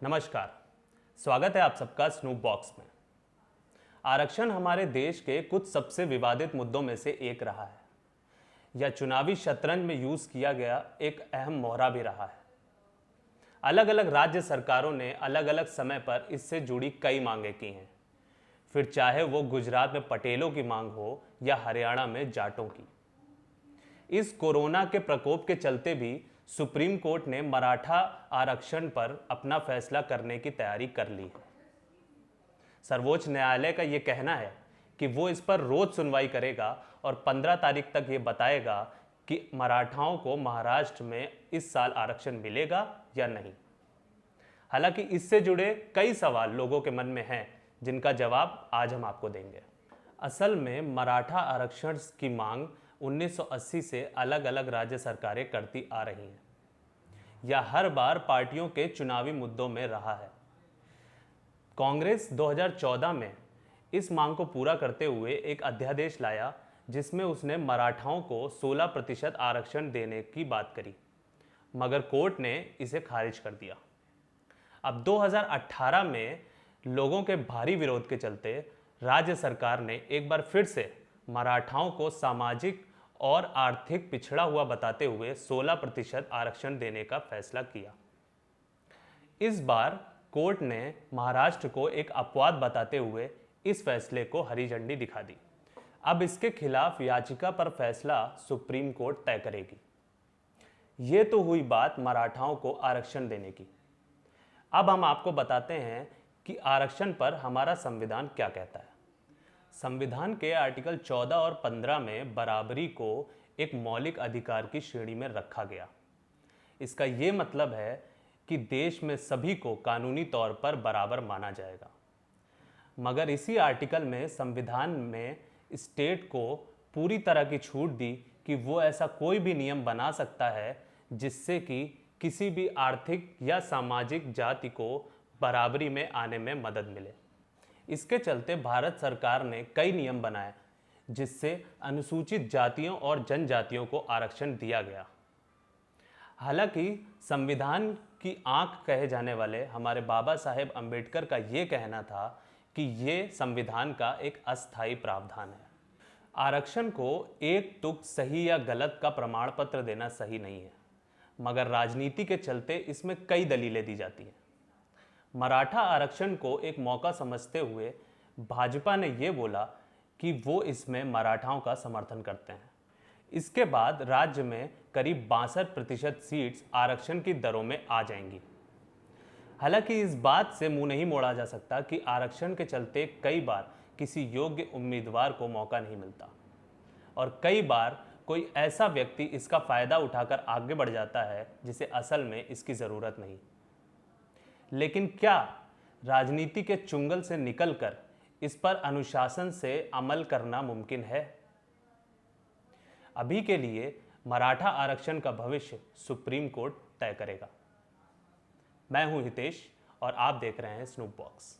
नमस्कार, स्वागत है आप सबका स्नूप बॉक्स में। आरक्षण हमारे देश के कुछ सबसे विवादित मुद्दों में से एक रहा है। यह चुनावी शतरंज में यूज किया गया एक अहम मोहरा भी रहा है। अलग अलग राज्य सरकारों ने अलग अलग समय पर इससे जुड़ी कई मांगें की हैं, फिर चाहे वो गुजरात में पटेलों की मांग हो या हरियाणा में जाटों की। इस कोरोना के प्रकोप के चलते भी सुप्रीम कोर्ट ने मराठा आरक्षण पर अपना फैसला करने की तैयारी कर ली है। सर्वोच्च न्यायालय का यह कहना है कि वो इस पर रोज सुनवाई करेगा और 15 तारीख तक ये बताएगा कि मराठाओं को महाराष्ट्र में इस साल आरक्षण मिलेगा या नहीं। हालांकि इससे जुड़े कई सवाल लोगों के मन में हैं, जिनका जवाब आज हम आपको देंगे। असल में मराठा आरक्षण की मांग 1980 से अलग अलग राज्य सरकारें करती आ रही हैं। यह हर बार पार्टियों के चुनावी मुद्दों में रहा है। कांग्रेस 2014 में इस मांग को पूरा करते हुए एक अध्यादेश लाया, जिसमें उसने मराठाओं को 16% आरक्षण देने की बात करी, मगर कोर्ट ने इसे खारिज कर दिया। अब 2018 में लोगों के भारी विरोध के चलते राज्य सरकार ने एक बार फिर से मराठाओं को सामाजिक और आर्थिक पिछड़ा हुआ बताते हुए 16% आरक्षण देने का फैसला किया। इस बार कोर्ट ने महाराष्ट्र को एक अपवाद बताते हुए इस फैसले को हरी झंडी दिखा दी। अब इसके खिलाफ याचिका पर फैसला सुप्रीम कोर्ट तय करेगी। ये तो हुई बात मराठाओं को आरक्षण देने की। अब हम आपको बताते हैं कि आरक्षण पर हमारा संविधान क्या कहता है। संविधान के आर्टिकल 14 और 15 में बराबरी को एक मौलिक अधिकार की श्रेणी में रखा गया। इसका ये मतलब है कि देश में सभी को कानूनी तौर पर बराबर माना जाएगा। मगर इसी आर्टिकल में संविधान में स्टेट को पूरी तरह की छूट दी कि वो ऐसा कोई भी नियम बना सकता है जिससे कि किसी भी आर्थिक या सामाजिक जाति को बराबरी में आने में मदद मिले। इसके चलते भारत सरकार ने कई नियम बनाए जिससे अनुसूचित जातियों और जनजातियों को आरक्षण दिया गया। हालांकि संविधान की आंख कहे जाने वाले हमारे बाबा साहेब अम्बेडकर का ये कहना था कि ये संविधान का एक अस्थायी प्रावधान है। आरक्षण को एक तुक सही या गलत का प्रमाण पत्र देना सही नहीं है, मगर राजनीति के चलते इसमें कई दलीलें दी जाती हैं। मराठा आरक्षण को एक मौका समझते हुए भाजपा ने यह बोला कि वो इसमें मराठाओं का समर्थन करते हैं। इसके बाद राज्य में करीब 62% सीट्स आरक्षण की दरों में आ जाएंगी। हालांकि इस बात से मुंह नहीं मोड़ा जा सकता कि आरक्षण के चलते कई बार किसी योग्य उम्मीदवार को मौका नहीं मिलता और कई बार कोई ऐसा व्यक्ति इसका फायदा उठाकर आगे बढ़ जाता है जिसे असल में इसकी जरूरत नहीं। लेकिन क्या राजनीति के चुंगल से निकलकर इस पर अनुशासन से अमल करना मुमकिन है? अभी के लिए मराठा आरक्षण का भविष्य सुप्रीम कोर्ट तय करेगा। मैं हूं हितेश और आप देख रहे हैं स्नूप बॉक्स।